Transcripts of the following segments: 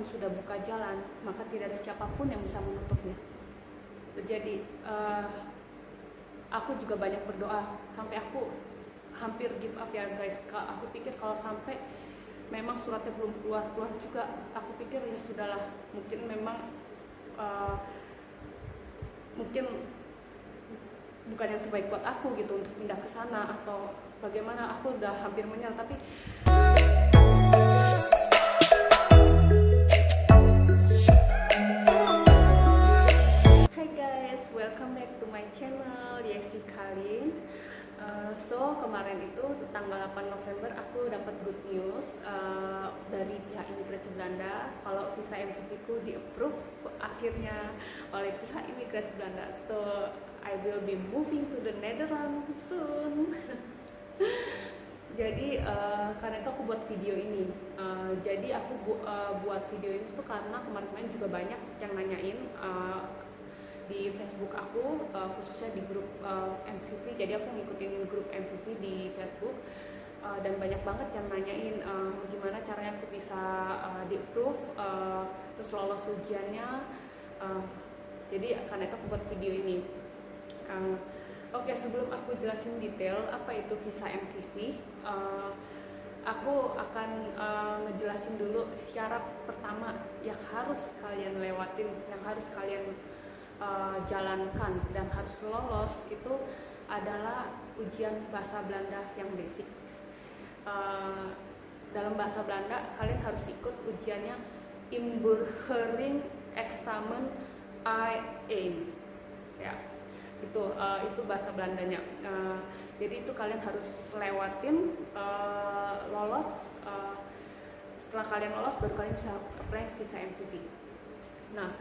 sudah buka jalan, maka tidak ada siapapun yang bisa menutupnya. Jadi aku juga banyak berdoa sampai aku hampir give up ya guys. Aku pikir kalau sampai memang suratnya belum keluar juga, aku pikir ya sudahlah, mungkin memang mungkin bukan yang terbaik buat aku gitu untuk pindah ke sana atau bagaimana. Aku udah hampir menyerah, tapi Hai guys, welcome back to my channel Yesi Kalin. So kemarin itu tanggal 8 November aku dapat good news dari pihak imigrasi Belanda kalau visa MVV ku di approve akhirnya oleh pihak imigrasi Belanda. So I will be moving to the Netherlands soon. Jadi karena itu aku buat video ini. Jadi aku buat video ini tuh karena kemarin juga banyak yang nanyain di Facebook aku, khususnya di grup MVV. Jadi aku ngikutin grup MVV di Facebook, dan banyak banget yang nanyain gimana caranya aku bisa di approve, terus lolos ujiannya. Jadi karena itu aku buat video ini. Oke, sebelum aku jelasin detail apa itu visa MVV, aku akan ngejelasin dulu syarat pertama yang harus kalian lewatin, yang harus kalian jalankan dan harus lolos. Itu adalah ujian bahasa Belanda yang basic. Dalam bahasa Belanda kalian harus ikut ujiannya Inburgering Examen I1 ya, itu bahasa Belandanya. Jadi itu kalian harus lewatin, lolos. Setelah kalian lolos baru kalian bisa apply visa MVV. Nah,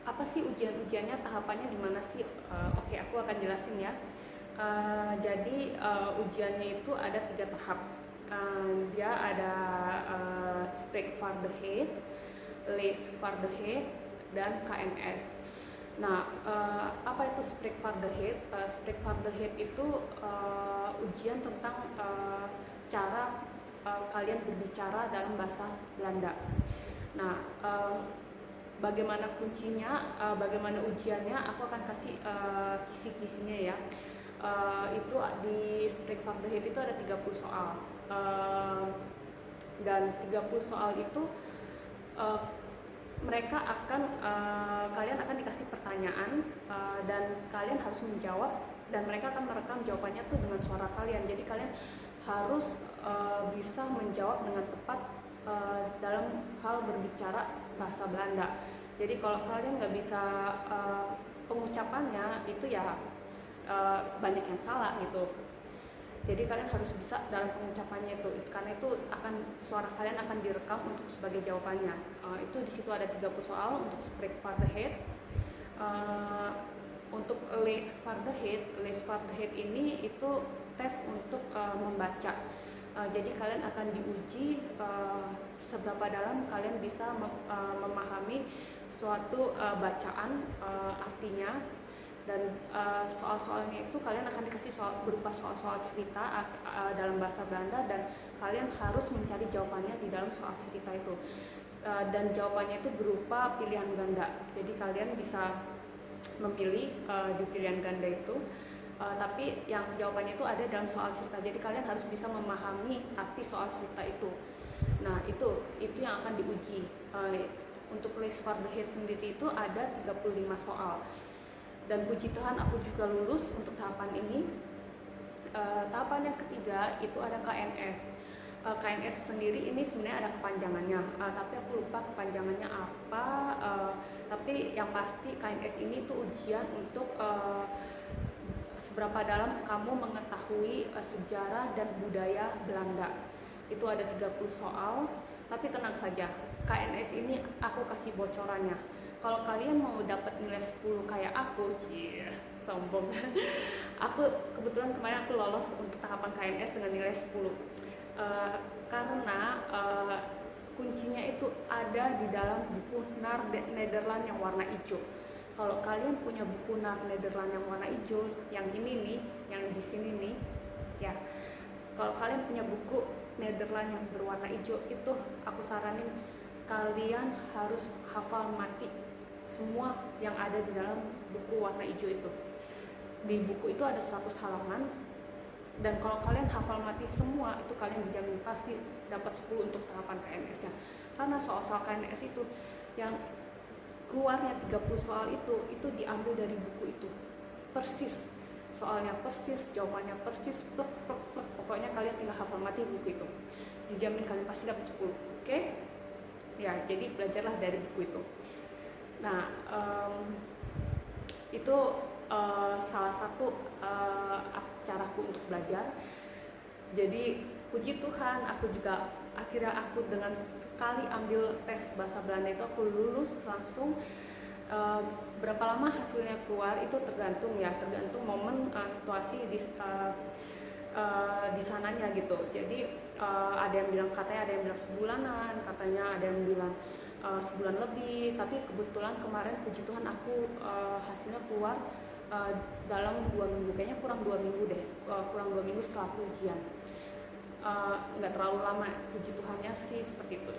apa sih ujiannya, tahapannya gimana sih? Oke, aku akan jelasin ya. Jadi ujiannya itu ada 3 tahap. Dia ada Spreekvaardigheid, Leesvaardigheid, dan KNS. Nah, apa itu Spreekvaardigheid? Spreekvaardigheid itu ujian tentang cara kalian berbicara dalam bahasa Belanda. Nah, bagaimana kuncinya, bagaimana ujiannya, aku akan kasih kisi-kisinya ya. Itu di Spreekvaardigheid itu ada 30 soal, dan 30 soal itu mereka akan kalian akan dikasih pertanyaan, dan kalian harus menjawab, dan mereka akan merekam jawabannya tuh dengan suara kalian. Jadi kalian harus bisa menjawab dengan tepat dalam hal berbicara bahasa Belanda. Jadi kalau kalian nggak bisa pengucapannya itu ya banyak yang salah gitu. Jadi kalian harus bisa dalam pengucapannya itu, karena itu suara kalian akan direkam untuk sebagai jawabannya. Itu di situ ada 30 soal untuk Spreekvaardigheid. Untuk Leesvaardigheid ini itu tes untuk membaca. Jadi kalian akan diuji seberapa dalam kalian bisa memahami suatu bacaan, artinya. Dan soal-soalnya itu kalian akan dikasih berupa soal-soal cerita dalam bahasa Belanda, dan kalian harus mencari jawabannya di dalam soal cerita itu. Dan jawabannya itu berupa pilihan ganda. Jadi kalian bisa memilih di pilihan ganda itu. Tapi yang jawabannya itu ada dalam soal cerita. Jadi kalian harus bisa memahami arti soal cerita itu. Nah, itu yang akan diuji. Untuk Leesvaardigheid sendiri itu ada 35 soal. Dan puji Tuhan aku juga lulus untuk tahapan ini. Tahapan yang ketiga itu ada KNS. KNS sendiri ini sebenarnya ada kepanjangannya, tapi aku lupa kepanjangannya apa. Tapi yang pasti KNS ini tuh ujian untuk seberapa dalam kamu mengetahui sejarah dan budaya Belanda. Itu ada 30 soal, tapi tenang saja, KNS ini aku kasih bocorannya. Kalau kalian mau dapat nilai 10 kayak aku, sombong. Aku kebetulan kemarin aku lolos untuk tahapan KNS dengan nilai 10. Karena kuncinya itu ada di dalam buku NAR Nederland yang warna hijau. Kalau kalian punya buku NAR Nederland yang warna hijau, yang ini nih, yang di sini nih, ya. Kalau kalian punya buku Nederland yang berwarna hijau itu aku saranin kalian harus hafal mati semua yang ada di dalam buku warna hijau itu. Di buku itu ada 100 halaman, dan kalau kalian hafal mati semua itu kalian dijamin pasti dapat 10 untuk tahapan PNS-nya. Karena soal-soal PNS itu yang keluarnya 30 soal itu diambil dari buku itu. Persis. Soalnya persis, jawabannya persis, plek, plek, plek. Pokoknya kalian tinggal hafal mati buku itu. Dijamin kalian pasti dapat 10. Oke? Ya, jadi belajarlah dari buku itu. Nah, itu salah satu caraku untuk belajar. Jadi puji Tuhan, akhirnya aku dengan sekali ambil tes bahasa Belanda itu aku lulus langsung. Berapa lama hasilnya keluar itu tergantung momen situasi di sananya gitu. Jadi ada yang bilang sebulanan, katanya ada yang bilang sebulan lebih, tapi kebetulan kemarin puji Tuhan aku hasilnya keluar dalam 2 minggu, kayaknya kurang 2 minggu deh, kurang 2 minggu setelah aku ujian. Nggak terlalu lama, puji Tuhannya sih seperti itu.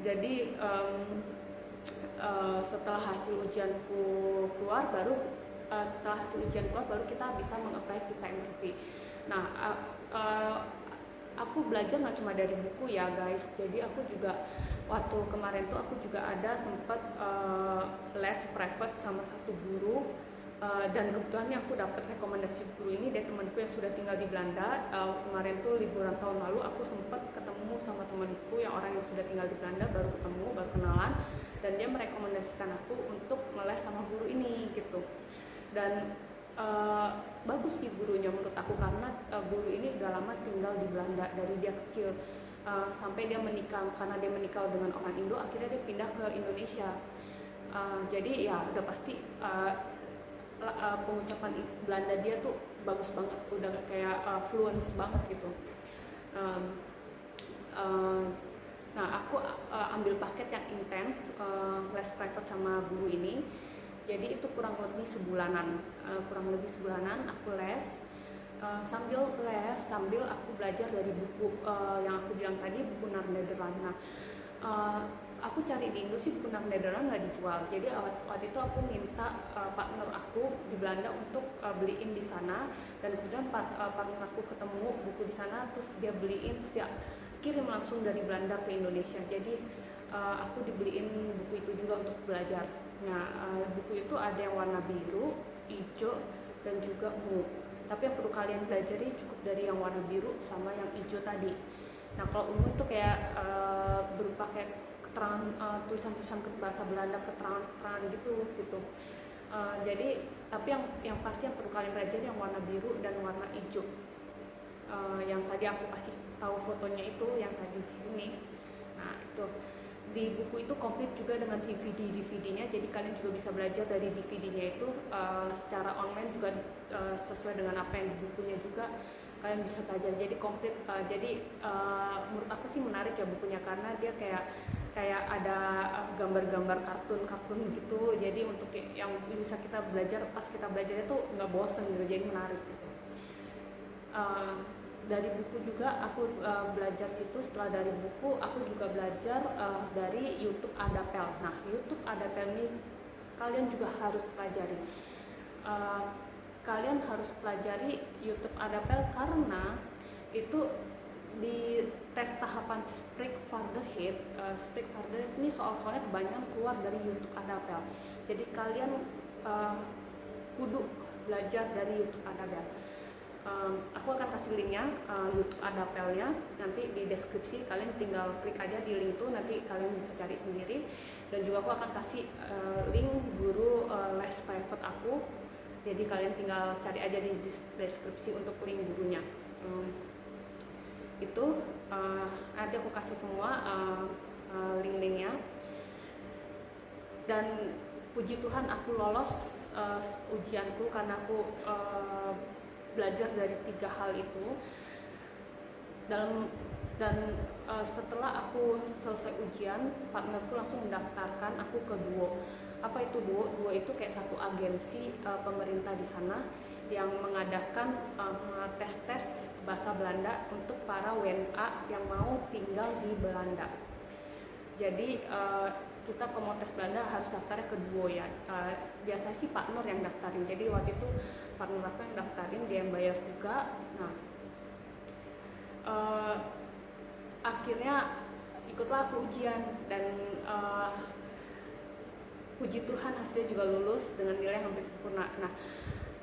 Jadi setelah hasil ujianku keluar baru kita bisa mengapply visa MVV. Nah, aku belajar nggak cuma dari buku ya guys, jadi aku juga waktu kemarin tuh aku juga ada sempat les private sama satu guru, dan kebetulan aku dapat rekomendasi guru ini dari temanku yang sudah tinggal di Belanda. Kemarin tuh liburan tahun lalu aku sempat ketemu sama temanku yang orang yang sudah tinggal di Belanda, baru kenalan, dan dia merekomendasikan aku untuk ngeles sama guru ini gitu. Dan bagus sih gurunya menurut aku, karena guru ini udah lama tinggal di Belanda dari dia kecil sampai dia menikah. Karena dia menikah dengan orang Indo, akhirnya dia pindah ke Indonesia. Jadi ya udah pasti pengucapan Belanda dia tuh bagus banget, udah kayak fluent banget gitu. Nah, aku ambil paket yang intens, les private sama guru ini. Jadi itu kurang lebih sebulanan aku les. Sambil aku belajar dari buku yang aku bilang tadi, buku Naar Nederland. Nah, aku cari di Indo sih buku Naar Nederland nggak dijual. Jadi waktu itu aku minta partner aku di Belanda untuk beliin di sana, dan kemudian partner aku ketemu buku di sana, terus dia beliin, terus dia kirim langsung dari Belanda ke Indonesia. Jadi aku dibeliin buku itu juga untuk belajar. Nah, buku itu ada yang warna biru, hijau, dan juga ungu. Tapi yang perlu kalian pelajari cukup dari yang warna biru sama yang hijau tadi. Nah, kalau ungu itu kayak berupa kayak keterangan, tulisan-tulisan bahasa Belanda, keterangan gitu. Jadi tapi yang pasti yang perlu kalian pelajari yang warna biru dan warna hijau. Yang tadi aku kasih tahu fotonya itu yang tadi di sini. Nah, itu di buku itu komplit juga dengan DVD-nya, jadi kalian juga bisa belajar dari DVD-nya itu secara online juga, sesuai dengan apa yang di bukunya juga kalian bisa belajar. Jadi komplit. Menurut aku sih menarik ya bukunya, karena dia kayak ada gambar-gambar kartun gitu. Jadi untuk yang bisa kita belajar, pas kita belajar itu nggak bosen gitu, jadi menarik gitu. Dari buku juga aku belajar situ. Setelah dari buku aku juga belajar dari YouTube Adapel. Nah, YouTube Adapel ini kalian juga harus pelajari. Kalian harus pelajari YouTube Adapel karena itu di tes tahapan Spreekvaardigheid. Spreekvaardigheid ini soal-soalnya kebanyakan keluar dari YouTube Adapel. Jadi kalian kudu belajar dari YouTube Adapel. Aku akan kasih linknya, YouTube Adapelnya nanti di deskripsi. Kalian tinggal klik aja di link itu, nanti kalian bisa cari sendiri. Dan juga aku akan kasih link guru les private aku, jadi kalian tinggal cari aja di deskripsi untuk link gurunya. Itu nanti aku kasih semua link-linknya. Dan puji Tuhan aku lolos ujianku karena aku belajar dari 3 hal itu. Setelah aku selesai ujian, partnerku langsung mendaftarkan aku ke Duo. Apa itu Duo? Duo itu kayak satu agensi pemerintah di sana yang mengadakan tes-tes bahasa Belanda untuk para WNA yang mau tinggal di Belanda. Jadi kita kalau mau tes Belanda harus daftarnya kedua ya. Biasanya sih Pak Nur yang daftarin. Jadi waktu itu Pak Nur aku yang daftarin, dia yang bayar juga. Nah, akhirnya ikutlah aku ujian dan puji Tuhan hasilnya juga lulus dengan nilai hampir sempurna. Nah,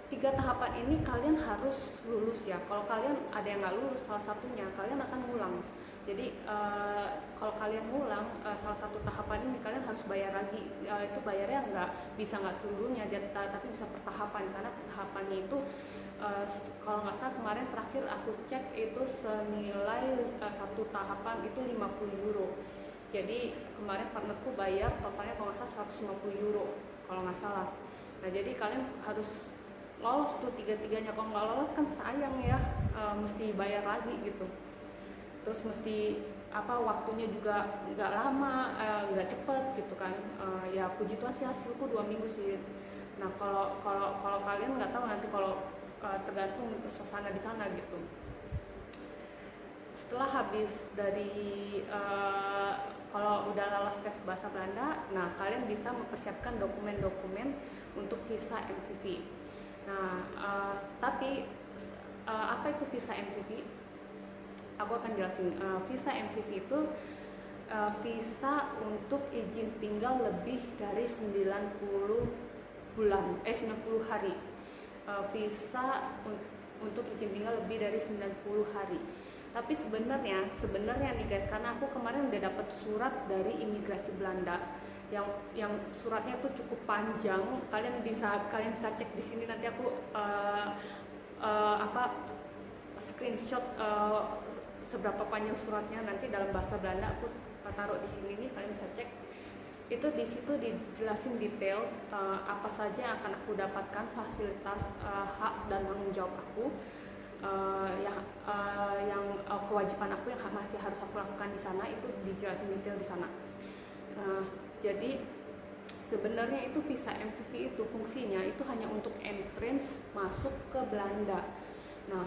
3 tahapan ini kalian harus lulus ya. Kalau kalian ada yang nggak lulus salah satunya, kalian akan ngulang. Jadi kalau kalian ngulang salah satu tahapan ini, kalian harus bayar lagi. Itu bayarnya nggak seluruhnya, tapi bisa per tahapan, karena tahapannya itu kalau nggak salah kemarin terakhir aku cek itu senilai satu tahapan itu 50 euro. Jadi kemarin partnerku bayar totalnya kalau nggak salah 150 euro kalau nggak salah. Nah, jadi kalian harus lolos tuh 3-tiganya. Kalau nggak lolos kan sayang ya, mesti bayar lagi gitu. Terus mesti waktunya juga nggak lama, nggak cepet gitu kan. Ya puji Tuhan sih hasilku 2 minggu sih. Nah, kalau kalian nggak tahu nanti, kalau tergantung suasana di sana gitu. Setelah habis dari kalau udah lolos tes bahasa Belanda, nah kalian bisa mempersiapkan dokumen-dokumen untuk visa MVV. Nah, tapi apa itu visa MVV? Aku akan jelasin. Visa MVV itu visa untuk izin tinggal lebih dari 90 hari. Visa untuk izin tinggal lebih dari 90 hari. Tapi sebenarnya nih guys, karena aku kemarin udah dapat surat dari imigrasi Belanda yang suratnya tuh cukup panjang. Kalian bisa cek di sini, nanti aku screenshot seberapa panjang suratnya, nanti dalam bahasa Belanda aku taruh di sini nih, kalian bisa cek. Itu di situ dijelasin detail apa saja yang akan aku dapatkan, fasilitas, hak dan tanggung jawab aku, yang kewajiban aku yang masih harus aku lakukan di sana, itu dijelasin detail di sana. Jadi sebenarnya itu visa MVV itu fungsinya itu hanya untuk entrance masuk ke Belanda. Nah,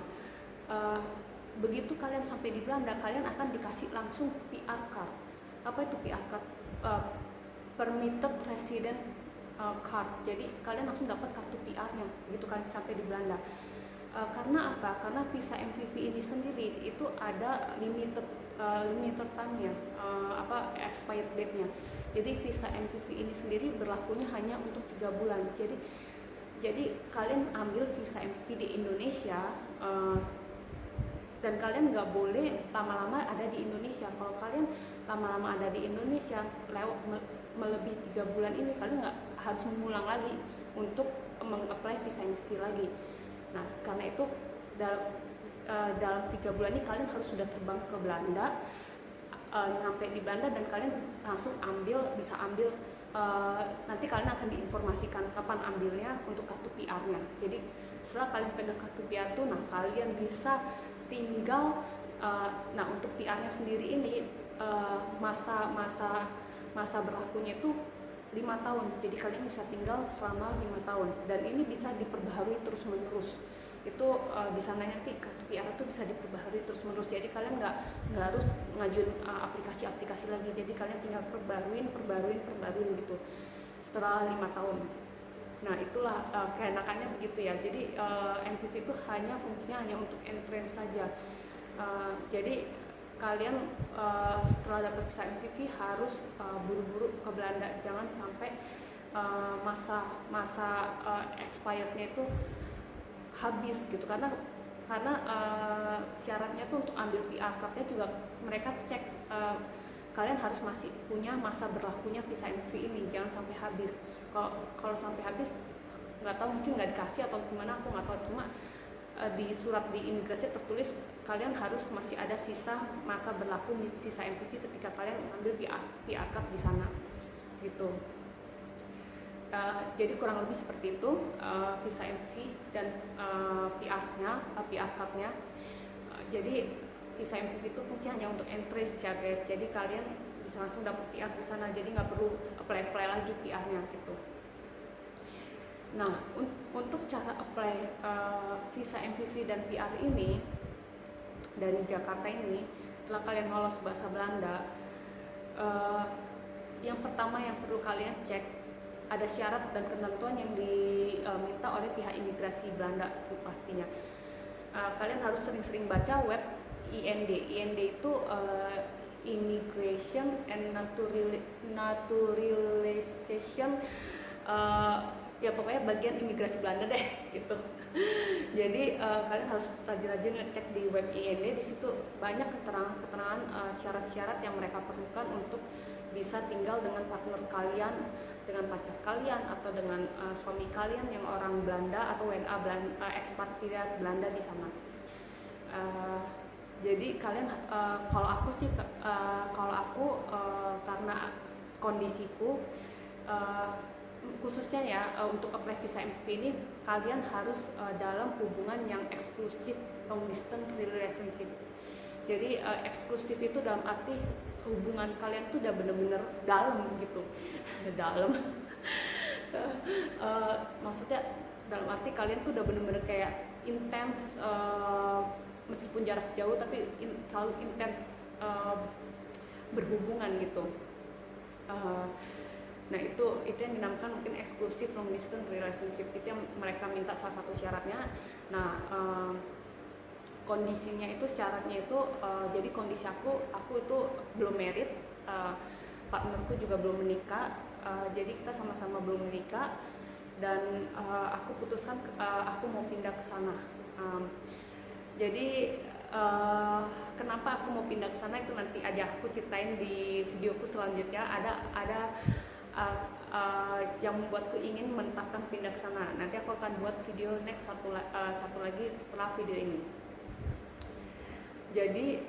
begitu kalian sampai di Belanda, kalian akan dikasih langsung PR card. Apa itu PR card? Permitted Resident Card. Jadi kalian langsung dapat kartu PR-nya begitu kalian sampai di Belanda. Karena apa? Karena visa MVV ini sendiri itu ada limited time-nya, expired date-nya. Jadi visa MVV ini sendiri berlakunya hanya untuk 3 bulan. Jadi kalian ambil visa MVV di Indonesia, dan kalian nggak boleh lama-lama ada di Indonesia. Kalau kalian lama-lama ada di Indonesia melebihi 3 bulan ini, kalian nggak harus mengulang lagi untuk meng-apply visa MVV lagi. Nah, karena itu dalam 3 bulan ini kalian harus sudah terbang ke Belanda, nyampe di Belanda, dan kalian langsung bisa ambil, nanti kalian akan diinformasikan kapan ambilnya untuk kartu PR-nya. Jadi setelah kalian pegang kartu PR itu, nah kalian bisa tinggal. Nah, untuk PR-nya sendiri ini masa berlakunya itu 5 tahun. Jadi kalian bisa tinggal selama 5 tahun, dan ini bisa diperbaharui terus menerus. Itu di sana nanti kartu PR itu bisa diperbaharui terus menerus. Jadi kalian nggak harus ngajuin aplikasi lagi. Jadi kalian tinggal perbaruin gitu setelah 5 tahun. Nah, itulah keenakannya begitu ya. Jadi MVV itu fungsinya hanya untuk entrance saja. Jadi kalian setelah dapat visa MVV harus buru-buru ke Belanda. Jangan sampai masa expirednya itu habis gitu, karena syaratnya tuh untuk ambil PR card-nya juga mereka cek kalian harus masih punya masa berlakunya visa MVV ini, jangan sampai habis. Kalau sampai habis nggak tahu, mungkin nggak dikasih atau gimana, aku nggak tahu. Cuma di surat di imigrasi tertulis kalian harus masih ada sisa masa berlaku visa MVV ketika kalian mengambil PR card di sana gitu. Jadi kurang lebih seperti itu visa MVV dan PR card-nya. Jadi visa MVV itu fungsinya hanya untuk entrance ya guys. Jadi kalian bisa langsung dapat PR di sana, jadi nggak perlu apply lagi PR-nya gitu. Nah, untuk cara apply visa MVV dan PR ini, dari Jakarta ini, setelah kalian lolos bahasa Belanda, yang pertama yang perlu kalian cek ada syarat dan ketentuan yang diminta oleh pihak imigrasi Belanda pastinya. Kalian harus sering-sering baca web IND. IND itu Immigration and Naturalization, ya pokoknya bagian imigrasi Belanda deh gitu. Jadi kalian harus rajin-rajin ngecek di web IND. Di situ banyak keterangan-keterangan syarat-syarat yang mereka perlukan untuk bisa tinggal dengan partner kalian, dengan pacar kalian, atau dengan suami kalian yang orang Belanda atau WNA Belanda, ekspatriat Belanda di sana. Jadi kalian, kalau aku karena kondisiku, khususnya ya untuk apply visa MV ini, kalian harus dalam hubungan yang eksklusif, long distance relationship. Jadi eksklusif itu dalam arti hubungan kalian tuh udah bener-bener dalam gitu. Dalam maksudnya dalam arti kalian tuh udah bener-bener kayak intens, meskipun jarak jauh tapi selalu intens berhubungan gitu. Nah itu yang dinamakan mungkin eksklusif long distance relationship. Itu yang mereka minta salah satu syaratnya. Nah kondisinya itu, syaratnya itu, jadi kondisi aku itu belum married, partnerku juga belum menikah, jadi kita sama-sama belum menikah, dan aku putuskan aku mau pindah ke sana. Jadi kenapa aku mau pindah ke sana itu nanti aja aku ceritain di videoku selanjutnya. Ada yang membuatku ingin menetapkan pindah ke sana. Nanti aku akan buat video next satu lagi setelah video ini. Jadi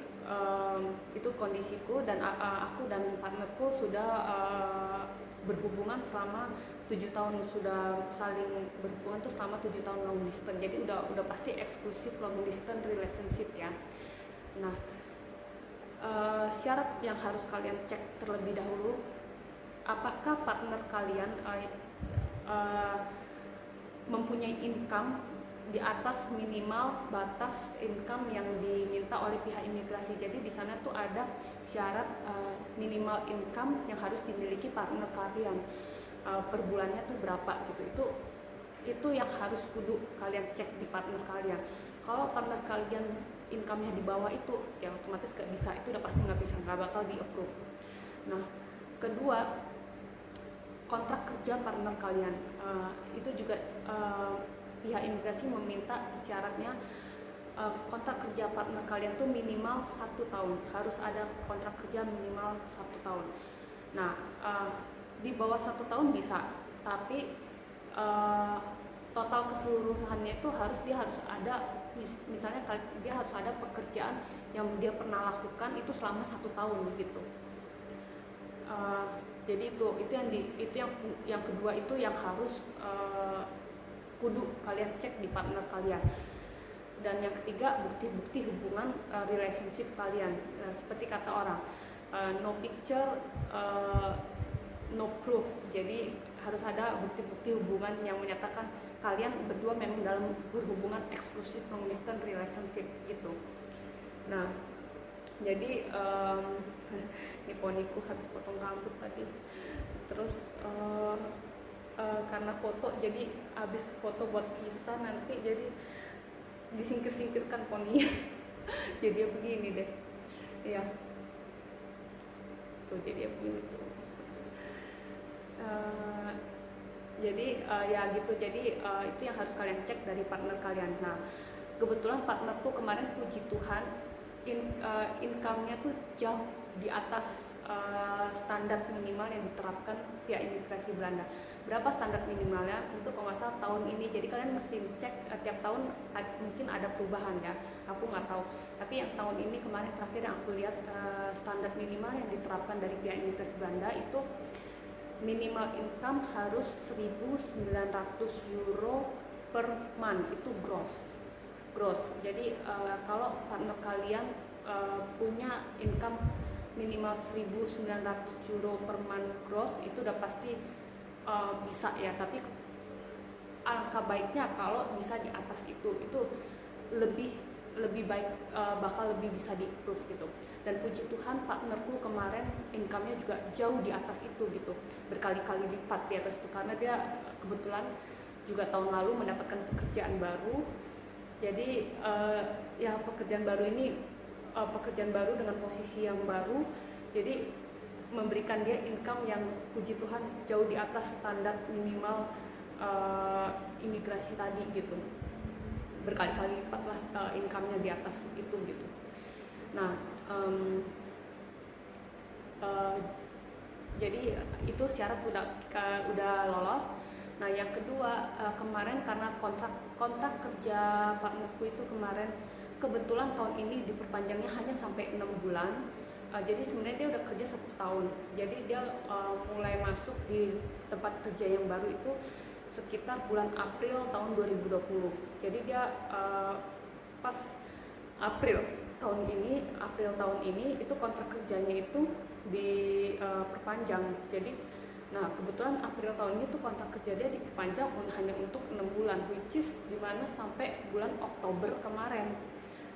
itu kondisiku, dan aku dan partnerku sudah berhubungan selama 7 tahun, sudah saling berhubungan tuh selama 7 tahun long distance. Jadi udah pasti eksklusif long distance relationship ya. Nah syarat yang harus kalian cek terlebih dahulu, apakah partner kalian mempunyai income di atas minimal batas income yang diminta oleh pihak imigrasi. Jadi di sana tuh ada syarat minimal income yang harus dimiliki partner kalian, per bulannya tuh berapa gitu. Itu yang harus kudu kalian cek di partner kalian. Kalau partner kalian income-nya di bawah itu, ya otomatis gak bisa, itu udah pasti nggak bakal di approve. Nah kedua, kontrak kerja partner kalian, itu juga pihak imigrasi meminta syaratnya, kontrak kerja partner kalian tuh minimal 1 tahun, harus ada kontrak kerja minimal 1 tahun. Nah di bawah 1 tahun bisa, tapi total keseluruhannya itu dia harus ada, misalnya dia harus ada pekerjaan yang dia pernah lakukan itu selama 1 tahun gitu. Jadi itu yang kedua, itu yang harus kudu kalian cek di partner kalian. Dan yang ketiga, bukti-bukti hubungan relationship kalian. Seperti kata orang, no picture, no proof. Jadi harus ada bukti-bukti hubungan yang menyatakan kalian berdua memang dalam berhubungan eksklusif long distance relationship gitu. Nah jadi ini poniku habis potong rambut tadi, terus karena foto, jadi habis foto buat visa nanti jadi disingkir-singkirkan poninya. Jadi ya begini deh ya tuh, jadi ya begini tuh. Jadi ya gitu, jadi itu yang harus kalian cek dari partner kalian. Nah kebetulan partnerku kemarin, puji Tuhan, income-nya tuh jauh di atas standar minimal yang diterapkan pihak imigrasi Belanda. Berapa standar minimalnya? Untuk kalau nggak salah tahun ini. Jadi kalian mesti cek tiap tahun, mungkin ada perubahan ya, aku nggak tahu. Tapi yang tahun ini kemarin terakhir yang aku lihat, standar minimal yang diterapkan dari pihak imigrasi Belanda itu minimal income harus 1.900 euro per month, itu gross. Jadi kalau partner kalian punya income minimal 1.900 euro per month gross, itu udah pasti bisa ya. Tapi alangkah baiknya kalau bisa di atas itu lebih lebih baik, bakal lebih bisa di approve gitu. Dan puji Tuhan partnerku kemarin income-nya juga jauh di atas itu gitu, berkali-kali lipat di atas itu, karena dia kebetulan juga tahun lalu mendapatkan pekerjaan baru. Jadi ya pekerjaan baru ini pekerjaan baru dengan posisi yang baru, jadi memberikan dia income yang puji Tuhan jauh di atas standar minimal imigrasi tadi gitu, berkali-kali lipat lah income-nya di atas itu gitu. Nah jadi itu syarat udah lolos. Nah yang kedua, kemarin karena kontrak kerja partnerku itu kemarin kebetulan tahun ini diperpanjangnya hanya sampai 6 bulan. Jadi sebenarnya dia udah kerja 1 tahun. Jadi dia mulai masuk di tempat kerja yang baru itu sekitar bulan April tahun 2020. Jadi dia pas April tahun ini itu kontrak kerjanya itu diperpanjang. Jadi nah kebetulan April tahun ini tuh kontrak kerja dia diperpanjang hanya untuk 6 bulan, which is dimana sampai bulan Oktober kemarin.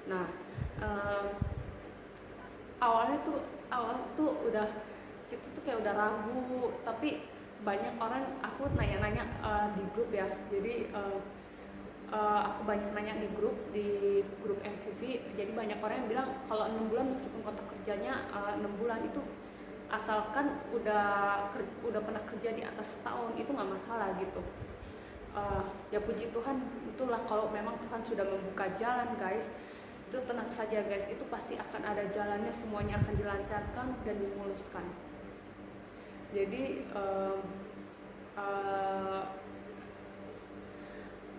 Nah awal tuh udah kita tuh kayak udah ragu, tapi banyak orang, aku nanya-nanya di grup ya, jadi aku banyak nanya di grup MVV, jadi banyak orang yang bilang kalau 6 bulan meskipun kontrak kerjanya 6 bulan itu asalkan udah pernah kerja di atas setahun itu nggak masalah gitu. Ya puji Tuhan, itulah kalau memang Tuhan sudah membuka jalan guys, itu tenang saja guys, itu pasti akan ada jalannya, semuanya akan dilancarkan dan dimuluskan. Jadi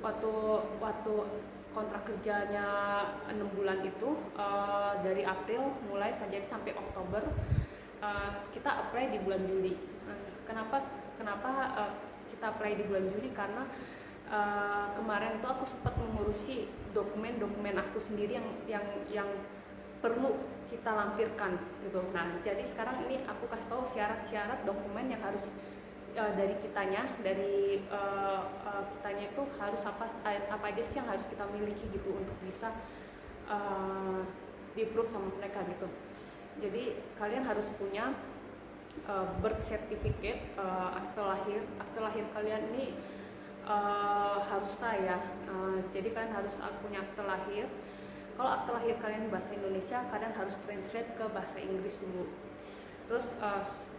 waktu kontrak kerjanya 6 bulan itu dari April mulai saja sampai Oktober, kita apply di bulan Juli. Kenapa kita apply di bulan Juli? Karena kemarin tuh aku sempat mengurusi dokumen aku sendiri yang perlu kita lampirkan gitu. Nah jadi sekarang ini aku kasih tahu syarat-syarat dokumen yang harus dari kitanya itu harus apa aja sih yang harus kita miliki gitu untuk bisa di approve sama mereka gitu. Jadi kalian harus punya birth certificate, akte lahir kalian ini harus sah ya. Jadi kalian harus punya akte lahir. Kalau akte lahir kalian bahasa Indonesia, kalian harus translate ke bahasa Inggris dulu. Terus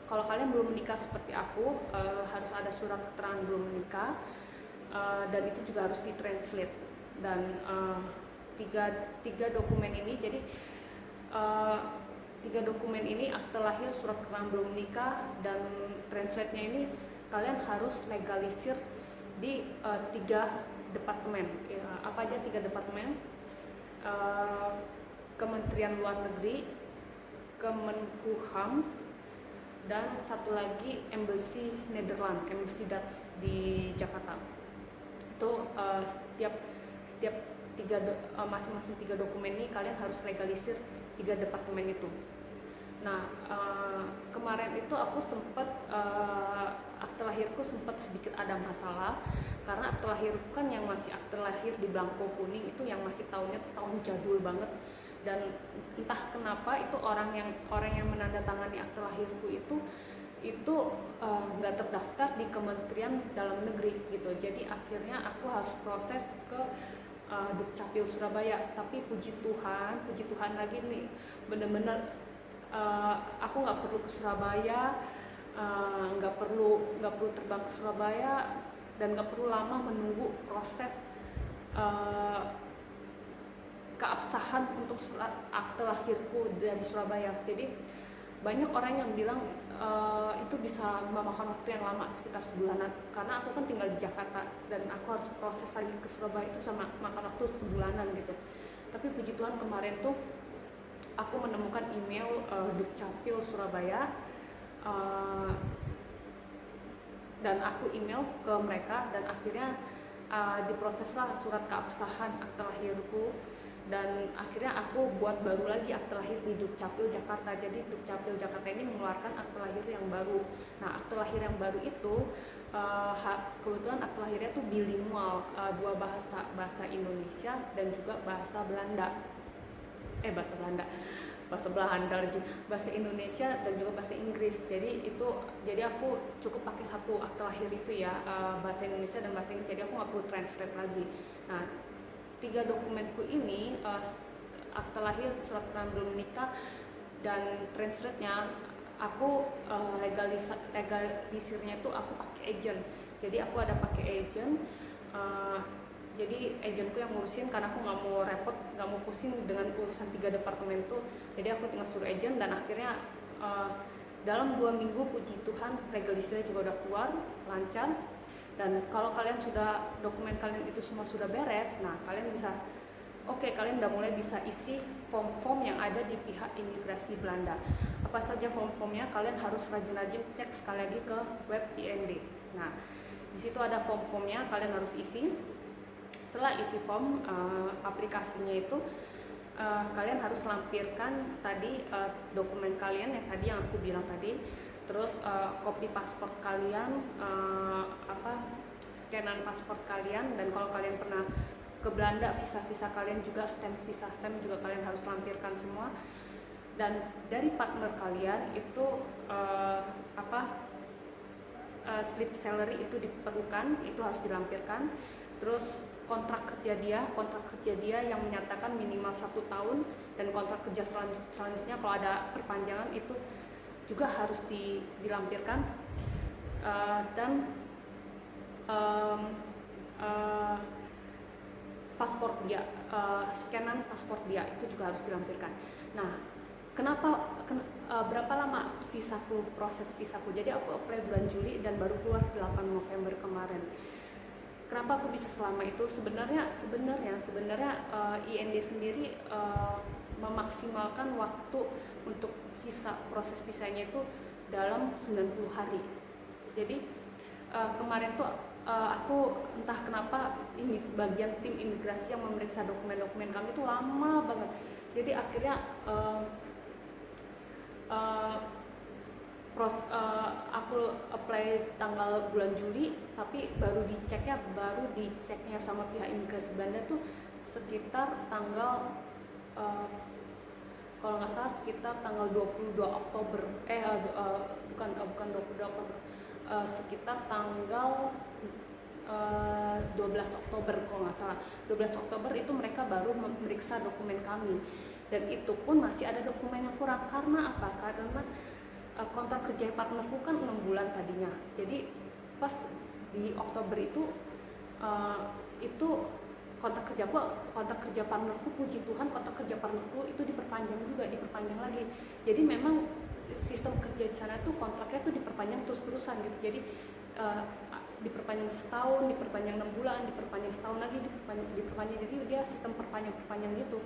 kalau kalian belum menikah seperti aku, harus ada surat keterangan belum menikah, dan itu juga harus ditranslate. Dan tiga dokumen ini, jadi 3 dokumen ini, akte lahir, surat keterangan belum menikah, dan translate-nya ini kalian harus legalisir di 3 departemen. Apa aja 3 departemen? Kementerian Luar Negeri, Kemenkumham, dan satu lagi Embassy Netherlands, Embassy Dutch di Jakarta. Itu setiap masing-masing 3 dokumen ini kalian harus legalisir 3 departemen itu. Nah kemarin itu aku sempat akte lahirku sempat sedikit ada masalah, karena akte lahirku kan yang masih akte lahir di belangko kuning itu yang masih tahunnya tahun jadul banget, dan entah kenapa itu orang yang menandatangani akte lahirku itu nggak terdaftar di Kementerian Dalam Negeri gitu. Jadi akhirnya aku harus proses ke Dukcapil Surabaya. Tapi puji Tuhan lagi nih, bener-bener aku nggak perlu ke Surabaya, nggak perlu terbang ke Surabaya, dan nggak perlu lama menunggu proses keabsahan untuk surat akte lahirku dari Surabaya. Jadi banyak orang yang bilang itu bisa memakan waktu yang lama, sekitar sebulanan, karena aku kan tinggal di Jakarta dan aku harus proses lagi ke Surabaya, itu sama makan waktu sebulanan gitu. Tapi puji Tuhan kemarin tuh aku menemukan email Dukcapil Surabaya, dan aku email ke mereka, dan akhirnya diproseslah surat keabsahan akte lahirku, dan akhirnya aku buat baru lagi akte lahir di Dukcapil Jakarta. Jadi Dukcapil Jakarta ini mengeluarkan akte lahir yang baru. Nah akte lahir yang baru itu kebetulan akte lahirnya tuh bilingual, 2 bahasa Indonesia dan juga bahasa Belanda. bahasa Belanda, bahasa Indonesia dan juga bahasa Inggris. Jadi aku cukup pakai satu akte lahir itu ya, bahasa Indonesia dan bahasa Inggris, jadi aku nggak perlu translate lagi. Nah, 3 dokumenku ini, akte lahir, surat keterangan belum menikah, dan translate-nya aku legalisirnya itu aku pakai agent. Jadi aku ada pakai agent, jadi agentku yang ngurusin karena aku nggak mau repot, nggak mau pusing dengan urusan 3 departemen tuh. Jadi aku tinggal suruh agent, dan akhirnya dalam 2 minggu puji Tuhan legalisirnya juga udah keluar lancar. Dan kalau kalian sudah, dokumen kalian itu semua sudah beres, nah kalian bisa kalian udah mulai bisa isi form-form yang ada di pihak imigrasi Belanda. Apa saja form-formnya? Kalian harus rajin-rajin cek sekali lagi ke web IND. Nah, di situ ada form-formnya, kalian harus isi. Setelah isi form, aplikasinya itu kalian harus lampirkan tadi dokumen kalian yang tadi yang aku bilang tadi, terus kopi paspor kalian, scanan paspor kalian, dan kalau kalian pernah ke Belanda, visa kalian juga, stamp juga kalian harus lampirkan semua. Dan dari partner kalian itu slip salary itu diperlukan, itu harus dilampirkan. Terus kontrak kerja dia yang menyatakan minimal 1 tahun, dan kontrak kerja selanjutnya kalau ada perpanjangan itu juga harus dilampirkan. Dan paspor dia, scanan paspor dia itu juga harus dilampirkan. Nah, berapa lama proses visaku? Jadi aku apply bulan Juli dan baru keluar 8 November kemarin. Kenapa aku bisa selama itu? Sebenarnya IND sendiri memaksimalkan waktu untuk proses visanya itu dalam 90 hari. Jadi kemarin tuh aku entah kenapa bagian tim imigrasi yang memeriksa dokumen-dokumen kami itu lama banget. Jadi akhirnya aku apply tanggal bulan Juli, tapi baru diceknya sama pihak imigrasi Belanda tuh sekitar tanggal kalau nggak salah sekitar tanggal 22 Oktober bukan 22 Oktober, sekitar tanggal 12 Oktober kalau nggak salah. 12 Oktober itu mereka baru memeriksa dokumen kami, dan itu pun masih ada dokumen yang kurang. Karena apa? Karena kontrak kerja partnerku kan 6 bulan tadinya. Jadi pas di Oktober itu kontrak kerja partnerku, puji Tuhan kontrak kerja partnerku itu diperpanjang lagi. Jadi memang sistem kerja di sana tuh kontraknya tuh diperpanjang terus-terusan gitu. Jadi diperpanjang setahun, diperpanjang 6 bulan, diperpanjang setahun lagi, diperpanjang. Jadi dia sistem perpanjang gitu.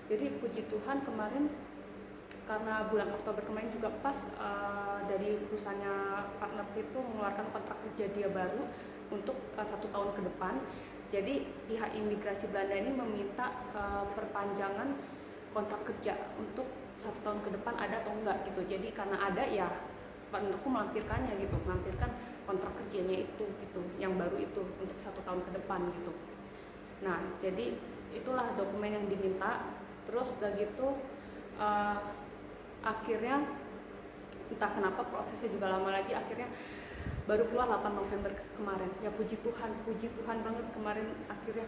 Jadi puji Tuhan kemarin, karena bulan Oktober kemarin juga pas dari perusahaannya partner itu mengeluarkan kontrak kerja dia baru untuk 1 tahun ke depan. Jadi pihak imigrasi Belanda ini meminta perpanjangan kontrak kerja untuk 1 tahun ke depan ada atau enggak gitu. Jadi karena ada ya partnerku melampirkan kontrak kerjanya itu gitu, yang baru itu untuk 1 tahun ke depan gitu. Nah, jadi itulah dokumen yang diminta. Terus udah gitu akhirnya entah kenapa prosesnya juga lama lagi, akhirnya baru keluar 8 November kemarin. Ya puji Tuhan banget kemarin akhirnya.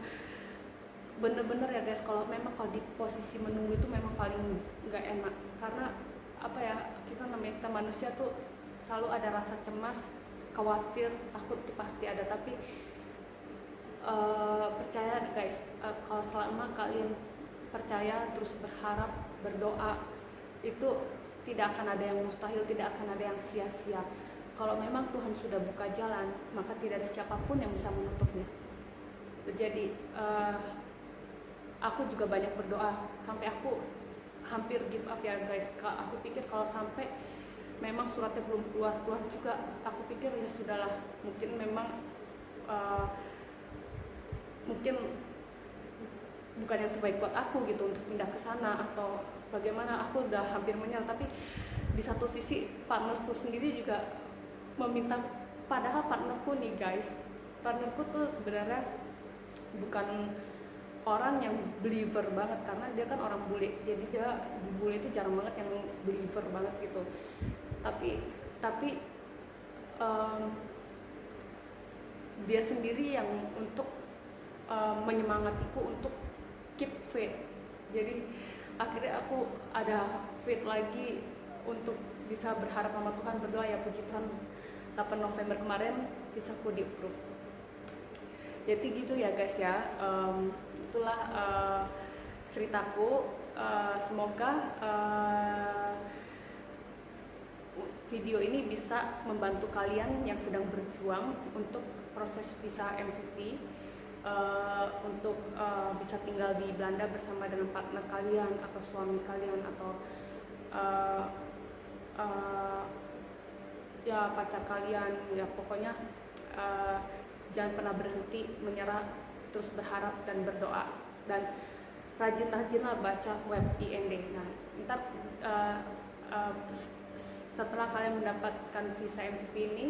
Bener-bener ya guys, kalau di posisi menunggu itu memang paling nggak enak, karena apa ya, kita manusia tuh selalu ada rasa cemas, khawatir, takut itu pasti ada. Tapi percaya guys, kalau selama kalian percaya terus berharap, berdoa, itu tidak akan ada yang mustahil, tidak akan ada yang sia-sia. Kalau memang Tuhan sudah buka jalan, maka tidak ada siapapun yang bisa menutupnya. Jadi aku juga banyak berdoa sampai aku hampir give up ya guys. Aku pikir kalau sampai memang suratnya belum keluar juga, aku pikir ya sudahlah, mungkin memang mungkin bukan yang terbaik buat aku gitu untuk pindah ke sana atau bagaimana. Aku udah hampir menyerah, tapi di satu sisi partnerku sendiri juga meminta, padahal partnerku nih guys, partnerku tuh sebenarnya bukan orang yang believer banget, karena dia kan orang bule, jadi dia di bule itu jarang banget yang believer banget gitu. Tapi dia sendiri yang untuk menyemangatiku untuk keep faith. Jadi akhirnya aku ada faith lagi untuk bisa berharap sama Tuhan, berdoa, ya puji Tuhan 8 November kemarin visaku di approve. Jadi gitu ya guys ya, itulah ceritaku. Semoga video ini bisa membantu kalian yang sedang berjuang untuk proses visa MVV, untuk bisa tinggal di Belanda bersama dengan partner kalian atau suami kalian atau ya pacar kalian, ya pokoknya jangan pernah berhenti menyerah, terus berharap dan berdoa, dan rajin-rajinlah baca web IND. Nah, ntar setelah kalian mendapatkan visa MVV ini,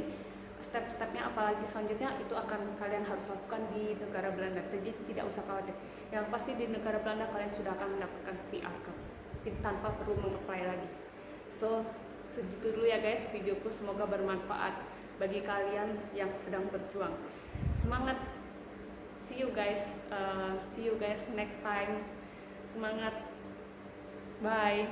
step-stepnya apalagi selanjutnya itu akan kalian harus lakukan di negara Belanda. Jadi tidak usah khawatir. Yang pasti di negara Belanda kalian sudah akan mendapatkan PR card tanpa perlu mengapply lagi. So segitu dulu ya guys videoku, semoga bermanfaat bagi kalian yang sedang berjuang. Semangat, see you guys next time. Semangat, bye.